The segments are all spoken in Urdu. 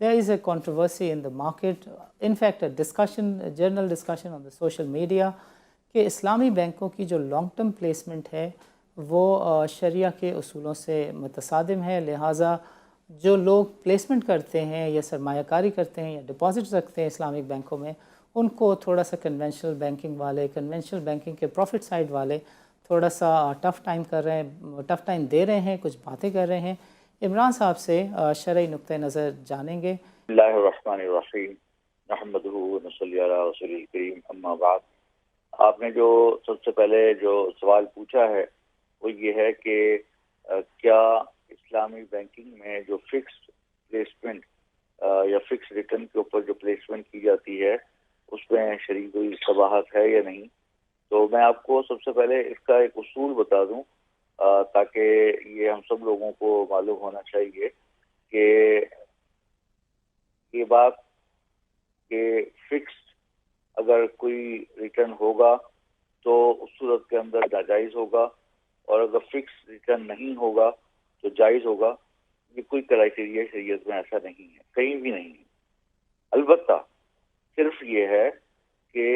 There is a controversy in the market, in fact a discussion, a general discussion on the social media کہ اسلامی بینکوں کی جو لانگ ٹرم پلیسمنٹ ہے وہ شریعہ کے اصولوں سے متصادم ہے، لہٰذا جو لوگ پلیسمنٹ کرتے ہیں یا سرمایہ کاری کرتے ہیں یا ڈپازٹس رکھتے ہیں اسلامک بینکوں میں، ان کو تھوڑا سا کنونشنل بینکنگ والے، کنونشنل بینکنگ کے پروفٹ سائڈ والے تھوڑا سا ٹف ٹائم کر رہے ہیں، ٹف ٹائم دے رہے ہیں، کچھ باتیں کر رہے ہیں۔ عمران صاحب سے شرعی نقطہ نظر جانیں گے۔ بسم اللہ الرحمن الرحیم، نحمدہ و نصلی علی رسول الکریم، اما بعد۔ آپ نے جو سب سے پہلے جو سوال پوچھا ہے وہ یہ ہے کہ کیا اسلامی بینکنگ میں جو فکسڈ پلیسمنٹ یا فکس ریٹرن کے اوپر جو پلیسمنٹ کی جاتی ہے اس میں شرعی کوئی قباحت ہے یا نہیں؟ تو میں آپ کو سب سے پہلے اس کا ایک اصول بتا دوں تاکہ یہ ہم سب لوگوں کو معلوم ہونا چاہیے کہ یہ بات کہ فکسڈ اگر کوئی ریٹرن ہوگا تو اس صورت کے اندر ناجائز ہوگا، اور اگر فکس ریٹرن نہیں ہوگا تو جائز ہوگا، یہ کوئی کرائٹیریا شریعت میں ایسا نہیں ہے، کہیں بھی نہیں ہے۔ البتہ صرف یہ ہے کہ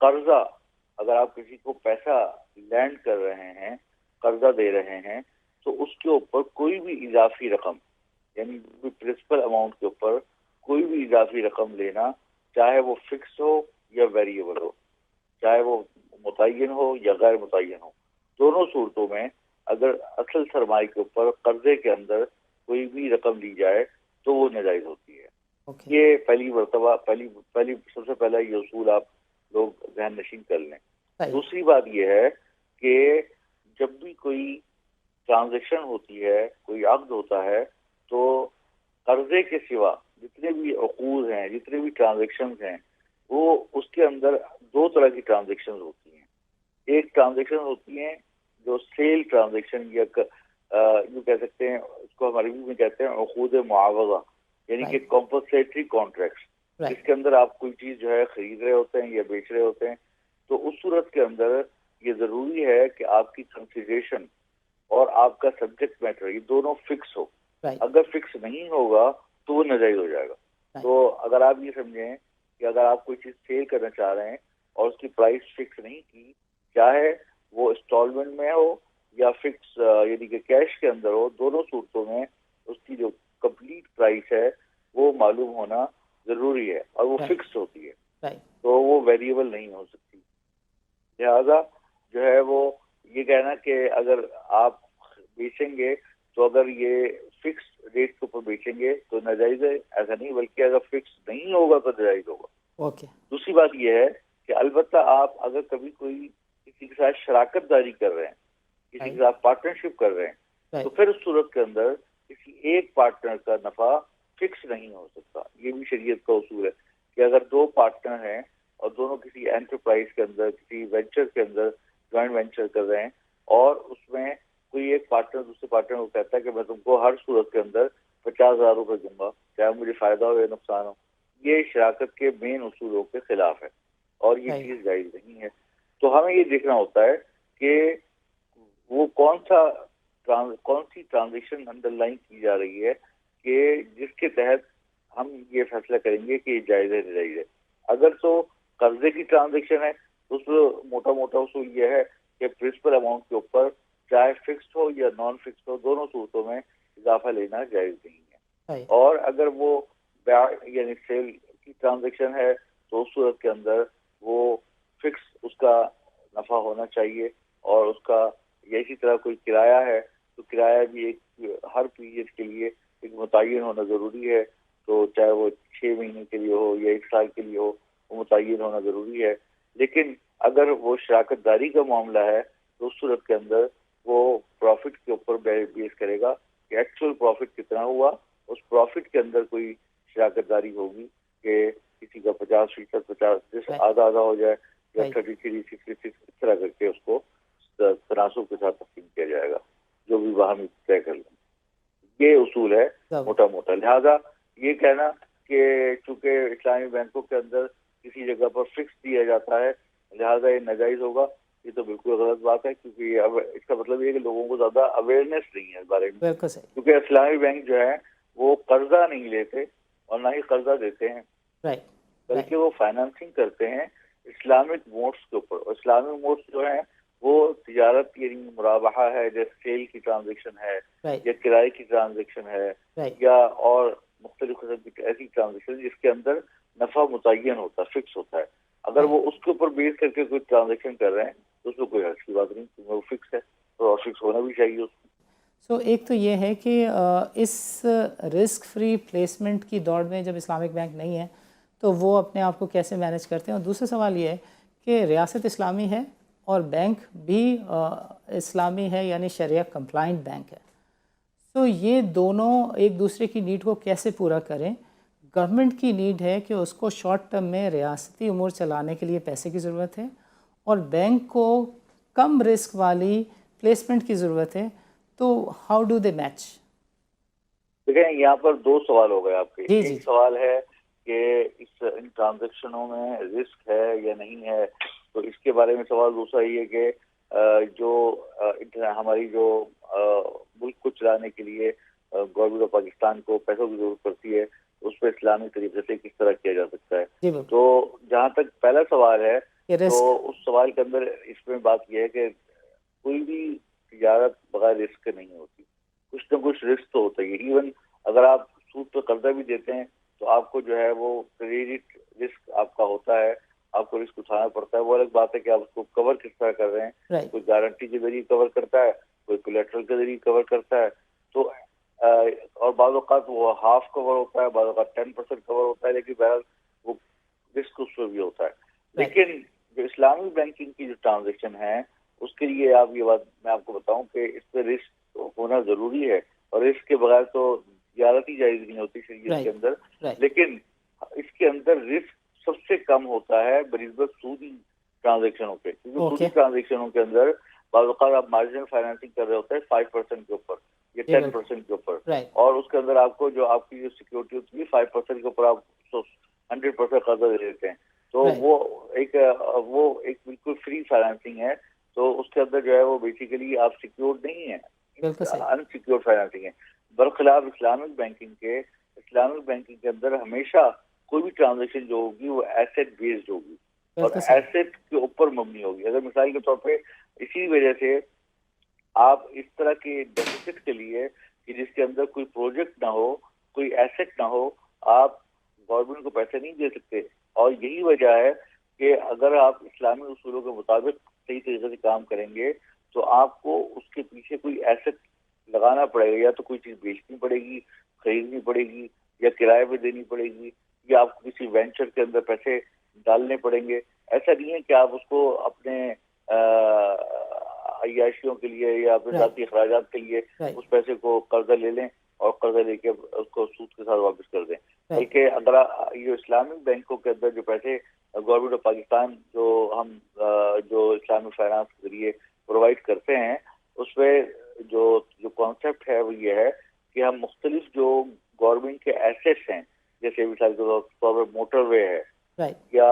قرضہ، اگر آپ کسی کو پیسہ لینڈ کر رہے ہیں، قرضہ دے رہے ہیں، تو اس کے اوپر کوئی بھی اضافی رقم، یعنی پرنسپل اماؤنٹ کے اوپر کوئی بھی اضافی رقم لینا، چاہے وہ فکس ہو یا ویریبل ہو، چاہے وہ متعین ہو یا غیر متعین ہو، دونوں صورتوں میں اگر اصل سرمایہ کے اوپر قرضے کے اندر کوئی بھی رقم لی جائے تو وہ ناجائز ہوتی ہے۔ یہ پہلی مرتبہ پہلی سب سے پہلا یہ اصول آپ لوگ ذہن نشین کر لیں۔ دوسری بات یہ ہے کہ جب بھی کوئی ٹرانزیکشن ہوتی ہے، کوئی عقد ہوتا ہے، تو قرضے کے سوا جتنے بھی عقود ہیں، جتنے بھی ٹرانزیکشنز ہیں، وہ اس کے اندر دو طرح کی ٹرانزیکشنز ہوتی ہیں۔ ایک ٹرانزیکشن ہوتی ہیں جو سیل ٹرانزیکشن، یا یوں کہہ سکتے ہیں، اس کو ہم عربی میں کہتے ہیں عقود معاوضہ، یعنی کہ کمپنسیٹری کانٹریکٹس، جس کے اندر آپ کوئی چیز جو ہے خرید رہے ہوتے ہیں یا بیچ رہے ہوتے ہیں، تو اس صورت کے اندر یہ ضروری ہے کہ آپ کی کنسیڈریشن اور آپ کا سبجیکٹ میٹر یہ دونوں فکس ہو۔ اگر فکس نہیں ہوگا تو وہ ناجائز ہو جائے گا۔ تو اگر آپ یہ سمجھیں کہ اگر آپ کوئی چیز سیل کرنا چاہ رہے ہیں اور اس کی پرائس فکس نہیں کی، چاہے وہ انسٹالمنٹ میں ہو یا فکس یعنی کہ کیش کے اندر ہو، دونوں صورتوں میں اس کی جو کمپلیٹ پرائس ہے وہ معلوم ہونا ضروری ہے، اور وہ فکس ہوتی ہے، تو وہ ویریبل نہیں ہو سکتی۔ لہذا جو ہے وہ یہ کہنا کہ اگر آپ بیچیں گے تو اگر یہ فکس ریٹ کے اوپر بیچیں گے تو ناجائز ہے، ایسا نہیں، بلکہ اگر فکس نہیں ہوگا تو ناجائز ہوگا۔ دوسری بات یہ ہے کہ البتہ آپ اگر کبھی کوئی کسی کے ساتھ شراکت داری کر رہے ہیں، کسی کے ساتھ پارٹنرشپ کر رہے ہیں، تو پھر اس صورت کے اندر کسی ایک پارٹنر کا نفع فکس نہیں ہو سکتا۔ یہ بھی شریعت کا اصول ہے کہ اگر دو پارٹنر ہیں اور دونوں کسی انٹرپرائز کے اندر، کسی وینچر کے اندر جوائنٹ وینچر کر رہے ہیں، اور اس میں کوئی ایک پارٹنر دوسرے پارٹنر کو کہتا ہے کہ میں تم کو ہر صورت کے اندر 50,000 روپے دوں گا، چاہے مجھے فائدہ ہو یا نقصان ہو، یہ شراکت کے مین اصولوں کے خلاف ہے اور یہ چیز جائز نہیں ہے۔ تو ہمیں یہ دیکھنا ہوتا ہے کہ وہ کون سی ٹرانزیکشن انڈر لائن کی جا رہی ہے کہ جس کے تحت ہم یہ فیصلہ کریں گے کہ یہ جائز ہے ناجائز ہے۔ اگر تو قرضے کی ٹرانزیکشن ہے تو اس میں موٹا اصول یہ ہے کہ پرنسپل اماؤنٹ کے اوپر چاہے فکسڈ ہو یا نان فکسڈ ہو، دونوں صورتوں میں اضافہ لینا جائز نہیں ہے۔ اور اگر وہ بیع یعنی سیل کی ٹرانزیکشن ہے تو اس صورت کے اندر وہ فکس اس کا نفع ہونا چاہیے، اور اس کا اسی طرح کوئی کرایہ ہے تو کرایہ بھی ایک ہر پیریڈ کے لیے ایک متعین ہونا ضروری ہے، تو چاہے وہ 6 مہینے کے لیے ہو یا 1 سال کے لیے ہو، وہ متعین ہونا ضروری ہے۔ لیکن اگر وہ شراکت داری کا معاملہ ہے تو اس صورت کے اندر وہ پروفٹ کے اوپر بیس کرے گا کہ ایکچوئل پروفٹ کتنا ہوا، اس پروفٹ کے اندر کوئی شراکت داری ہوگی کہ کسی کا 50%، 50 جس آدھا ہو جائے یا 33، 66 اس طرح کر کے اس کو تناسب کے ساتھ تقسیم کیا جائے گا، جو بھی باہمی طے کر لیں۔ یہ اصول ہے موٹا۔ لہذا یہ کہنا کہ چونکہ اسلامی بینکوں کے اندر کسی جگہ پر فکس دیا جاتا ہے لہٰذا یہ ناجائز ہوگا. یہ تو بالکل غلط بات ہے, کیونکہ اب اس کا مطلب یہ ہے کہ لوگوں کو زیادہ اویئرنیس نہیں ہے اس بارے میں. بالکل صحیح. کیونکہ اسلامی بینک جو ہے وہ قرضہ نہیں لیتے اور نہ ہی قرضہ دیتے ہیں, رائٹ. بلکہ وہ فائنانسنگ کرتے ہیں اسلامک موڈس کے اوپر. اور اسلامک موڈس جو ہیں وہ تجارت یعنی مرابحہ ہے, جیسے سیل کی ٹرانزیکشن ہے رائٹ. یا کرائے کی ٹرانزیکشن ہے رائٹ. یا اور مختلف قسم کی ایسی ٹرانزیکشن جس کے اندر نفع متعین ہوتا ہے, فکس ہوتا ہے. اگر وہ اس کے اوپر بیس کر کے کوئی ٹرانزیکشن کر رہے ہیں تو اس میں کوئی حرج کی بات نہیں, کیونکہ وہ فکس ہے اور فکس ہونا بھی چاہیے اس کو. سو ایک تو یہ ہے کہ اس رسک فری پلیسمنٹ کی دوڑ میں جب اسلامک بینک نہیں ہے تو وہ اپنے آپ کو کیسے مینیج کرتے ہیں. اور دوسرا سوال یہ ہے کہ ریاست اسلامی ہے اور بینک بھی اسلامی ہے, یعنی شریعہ کمپلائنٹ بینک ہے. تو یہ دونوں ایک دوسرے کی نیڈ کو کیسے پورا کریں؟ گورنمنٹ کی نیڈ ہے کہ اس کو شارٹ ٹرم میں ریاستی امور چلانے کے لیے پیسے کی ضرورت ہے, اور بینک کو کم رسک والی پلیسمنٹ کی ضرورت ہے. تو ہاؤ ڈو دے میچ؟ دیکھیں یہاں پر دو سوال ہو گئے آپ کے. جی ایک سوال ہے کہ ان ٹرانزیکشنوں میں رسک ہے یا نہیں ہے, تو اس کے بارے میں سوال. دوسرا یہ کہ جو ہماری جو ملک کو چلانے کے لیے گورنمنٹ آف پاکستان کو پیسوں کی ضرورت پڑتی ہے, اس پہ اسلامی طریقے سے کس طرح کیا جا سکتا ہے. تو جہاں تک پہلا سوال ہے تو اس سوال کے اندر اس میں بات یہ ہے کہ کوئی بھی تجارت بغیر رسک کے نہیں ہوتی. کچھ نہ کچھ رسک تو ہوتا ہی ہے. ایون اگر آپ سود پہ قرضہ بھی دیتے ہیں تو آپ کو جو ہے وہ کریڈٹ رسک آپ کا ہوتا ہے, آپ کو رسک اٹھانا پڑتا ہے. وہ الگ بات ہے کہ آپ اس کو کور کس طرح کر رہے ہیں. کوئی گارنٹی کے ذریعے کور کرتا ہے, کوئی کولیٹرل کے ذریعے کور کرتا ہے, تو اور بعض اوقات وہ ہاف کور ہوتا ہے, بعض اوقات 10% کور ہوتا ہے, لیکن بہرحال وہ رسک اس پہ بھی ہوتا ہے. لیکن جو اسلامی بینکنگ کی جو ٹرانزیکشن ہے اس کے لیے آپ یہ بات میں آپ کو بتاؤں کہ اس پہ رسک ہونا ضروری ہے, اور رسک کے بغیر تو تجارت ہی جائز نہیں ہوتی شریعت کے اندر. لیکن اس کے اندر رسک سب سے کم ہوتا ہے بنسبت سودی ٹرانزیکشنوں پہ, کیونکہ سودی ٹرانزیکشنوں کے اندر بعض اوقات آپ مارجنل فائنانسنگ کر رہے ہوتے ہیں 5% کے اوپر یا 10% کے اوپر, اور اس کے اندر آپ کو جو آپ کی جو سیکورٹی ہوتی ہے 5% کے اوپر آپ 100% قرضہ دے دیتے ہیں. تو وہ ایک بالکل فری فائنانسنگ ہے. تو اس کے اندر جو ہے وہ بیسیکلی آپ سیکیورڈ نہیں ہیں, انسیکیورڈ فائنانسنگ ہے. برخلاف اسلامک بینکنگ کے اندر ہمیشہ کوئی بھی ٹرانزیکشن جو ہوگی وہ ایسیٹ بیسڈ ہوگی اور ایسیٹ کے اوپر مبنی ہوگی. اگر مثال کے طور پہ اسی وجہ سے آپ اس طرح کے ڈیفیسٹ کے لیے کہ جس کے اندر کوئی پروجیکٹ نہ ہو, کوئی ایسیٹ نہ ہو, آپ گورنمنٹ کو پیسے نہیں دے سکتے. اور یہی وجہ ہے کہ اگر آپ اسلامی اصولوں کے مطابق صحیح طریقے سے کام کریں گے تو آپ کو اس کے پیچھے کوئی ایسٹ لگانا پڑے گا, یا تو کوئی چیز بیچنی پڑے گی, خریدنی پڑے گی, یا کرائے پہ دینی پڑے گی, یا آپ کو کسی وینچر کے اندر پیسے ڈالنے پڑیں گے. ایسا نہیں ہے کہ آپ اس کو اپنے عیاشیوں کے لیے یا اپنے ذاتی اخراجات کے لیے اس پیسے کو قرضہ لے لیں اور قرضہ لے کے اس کو سود کے ساتھ واپس کر دیں. بلکہ اگر یہ اسلامک بینکوں کے اندر جو پیسے گورنمنٹ آف پاکستان جو اسلامی فائنانس کے ذریعے پرووائڈ کرتے ہیں, اس میں جو کانسیپٹ ہے وہ یہ ہے کہ ہم مختلف جو گورنمنٹ کے ایسیٹس ہیں, جیسے مثال کے طور پر موٹر وے ہے یا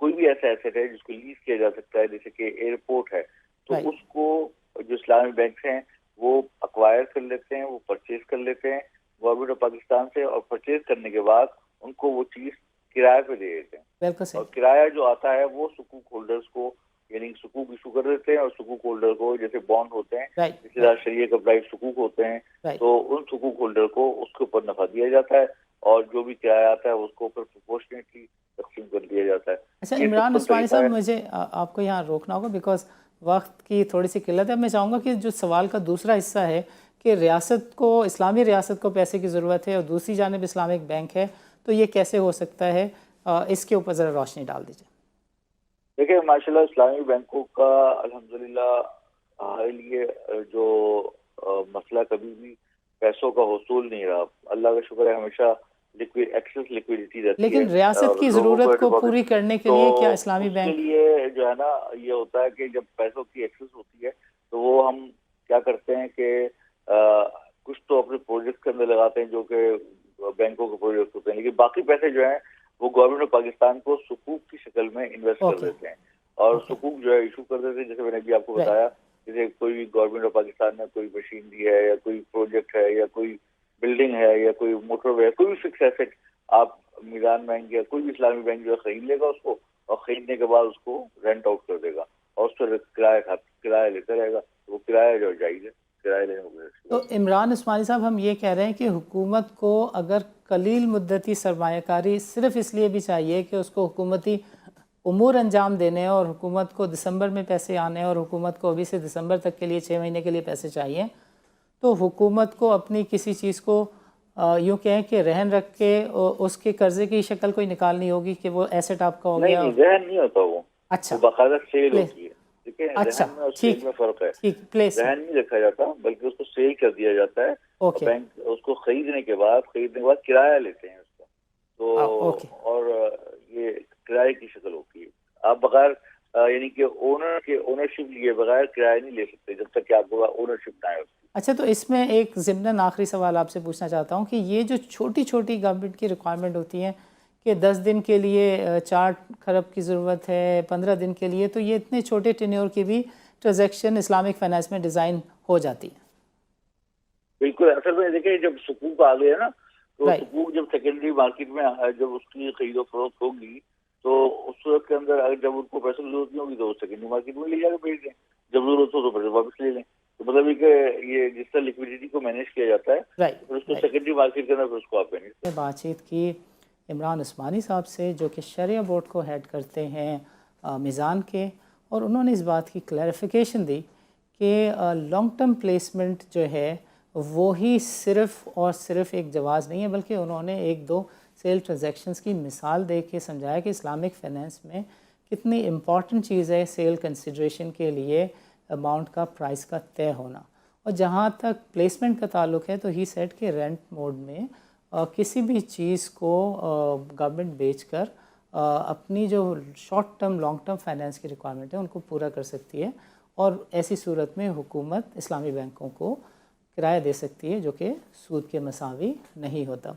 کوئی بھی ایسا ایسیٹ ہے جس کو لیز کیا جا سکتا ہے, جیسے کہ ایئرپورٹ ہے, تو اس کو جو اسلامی بینک ہیں وہ اکوائر کر لیتے ہیں, وہ پرچیز کر لیتے ہیں گورنمنٹ آف پاکستان سے, اور پرچیز کرنے کے بعد ان کو وہ چیز کرائے پہ دے دیتے ہیں. اور کرایہ جو آتا ہے وہ سکوک ہولڈرز کو, یعنی سکوک ایشو کر دیتے ہیں, اور سکوک ہولڈر کو جیسے بانڈ ہوتے ہیں, اسی طرح شریعہ کمپلائنٹ سکوک ہوتے ہیں, تو ان سکوک ہولڈر کو اس کے اوپر نفع دیا جاتا ہے, اور جو بھی کرایہ آتا ہے اس کو اوپر پروپورشنیٹلی تقسیم کر دیا جاتا ہے. اچھا عمران عثمانی صاحب, مجھے آپ کو یہاں روکنا ہوگا بیکاز وقت کی تھوڑی سی قلت ہے. میں چاہوں گا کہ جو سوال کا دوسرا حصہ ہے کہ ریاست کو, اسلامی ریاست کو پیسے کی ضرورت ہے اور دوسری جانب اسلامک بینک ہے, تو یہ کیسے ہو سکتا ہے, اس کے اوپر ذرا روشنی ڈال دیجیے. دیکھیں ماشاءاللہ اسلامی بینکوں کا الحمدللہ ہمارے لیے جو مسئلہ کبھی بھی پیسوں کا حصول نہیں رہا. اللہ کا شکر ہے ہمیشہ ایکسس لیکویڈیٹی رہتی ہے. لیکن ریاست کی ضرورت کو پوری کرنے کے لیے کیا اسلامی بینک کے لیے جو ہے نا یہ ہوتا ہے کہ جب پیسوں کی ایکسس ہوتی ہے تو وہ ہم کیا کرتے ہیں کہ کچھ تو اپنے پروجیکٹ کے اندر لگاتے ہیں جو کہ بینکوں کے پروجیکٹ ہوتے ہیں, لیکن باقی پیسے جو ہیں وہ گورنمنٹ آف پاکستان کو سکوک کی شکل میں انویسٹ کر دیتے ہیں. اور سکوک جو ہے ایشو کر دیتے ہیں. جیسے میں نے ابھی آپ کو بتایا, جیسے کوئی گورنمنٹ آف پاکستان نے کوئی مشین دی ہے یا کوئی پروجیکٹ ہے یا کوئی بلڈنگ ہے یا کوئی موٹر وے, کوئی بھی فکس ایسٹ آپ میزان بینک یا کوئی بھی اسلامی بینک جو ہے خرید لے گا اس کو, اور خریدنے کے بعد اس کو رینٹ آؤٹ کر دے گا اور اس پر کرایہ لیتا رہے گا. وہ کرایہ جو جائز ہے, کرایہ لینے کو. تو عمران عثمانی صاحب, ہم یہ کہہ رہے ہیں کہ حکومت کو اگر قلیل مدتی سرمایہ کاری صرف اس لیے بھی چاہیے کہ اس کو حکومتی امور انجام دینے اور حکومت کو دسمبر میں پیسے آنے اور حکومت کو ابھی سے دسمبر تک کے لیے 6 مہینے کے لیے پیسے چاہیے, تو حکومت کو اپنی کسی چیز کو یوں کہیں کہ رہن رکھ کے اس کے قرضے کی شکل کوئی نکالنی ہوگی کہ وہ ایسٹ آپ کا ہو گیا. نہیں, رہن نہیں ہوتا وہ. اچھا, باقاعدہ سیل ہوتی ہے. ٹھیک ہے, اچھا, رہن میں اور سیل میں فرق ہے. رہن نہیں رکھا جاتا بلکہ اس کو سیل کر دیا جاتا ہے. بینک اس کو خریدنے کے بعد کرایہ لیتے ہیں اس کا. تو اور یہ کرائے کی شکل ہوتی ہے. آپ بغیر یعنی کہ اونرشپ لیے بغیر کرایہ نہیں لے سکتے جب تک کہ آپ کو اونرشپ نہ آئے. اچھا, تو اس میں ایک ضمن آخری سوال آپ سے پوچھنا چاہتا ہوں کہ یہ جو چھوٹی چھوٹی گورنمنٹ کی ریکوائرمنٹ ہوتی ہیں کہ 10 دن کے لیے 4 کھرب کی ضرورت ہے, 15 دن کے لیے, تو یہ اتنے چھوٹے ٹینیور کی بھی ٹرانزیکشن اسلامک فائنانس میں ڈیزائن ہو جاتی ہے؟ بالکل. اصل میں دیکھیں, جب سکوک آ گیا نا, تو سکوک جب سیکنڈری مارکیٹ میں جب اس کی خرید و فروخت ہوگی تو اس صورت کے اندر اگر جب ان کو پیسے کی ضرورت نہیں ہوگی تو وہ سیکنڈری مارکیٹ میں لے جا کے بیچ دیں, جب ضرورت ہو تو پیسے واپس لے لیں. تو مطلب کہ یہ جس طرح لیکویڈیٹی کو مینیج کیا جاتا ہے پھر اس کو سیکنڈری مارکیٹ کے اندر پھر اس کو آپ مینیج. بات چیت کی عمران عثمانی صاحب سے جو کہ شرعیہ بورڈ کو ہیڈ کرتے ہیں میزان کے, اور انہوں نے اس بات کی کلیریفیکیشن دی کہ لانگ ٹرم پلیسمنٹ جو ہے وہی صرف اور صرف ایک جواز نہیں ہے, بلکہ انہوں نے 1-2 سیل ٹرانزیکشنز کی مثال دے کے سمجھایا کہ اسلامک فائنینس میں کتنی امپورٹنٹ چیز ہے سیل کنسیڈریشن کے لیے اماؤنٹ کا, پرائس کا طے ہونا. اور جہاں تک پلیسمنٹ کا تعلق ہے تو ہی سیٹ کہ رینٹ موڈ میں کسی بھی چیز کو گورنمنٹ بیچ کر اپنی جو short term long term finance کی ریکوائرمنٹ ہے ان کو پورا کر سکتی ہے, اور ایسی صورت میں حکومت اسلامی بینکوں کو کرایہ دے سکتی ہے جو کہ سود کے مساوی نہیں ہوتا.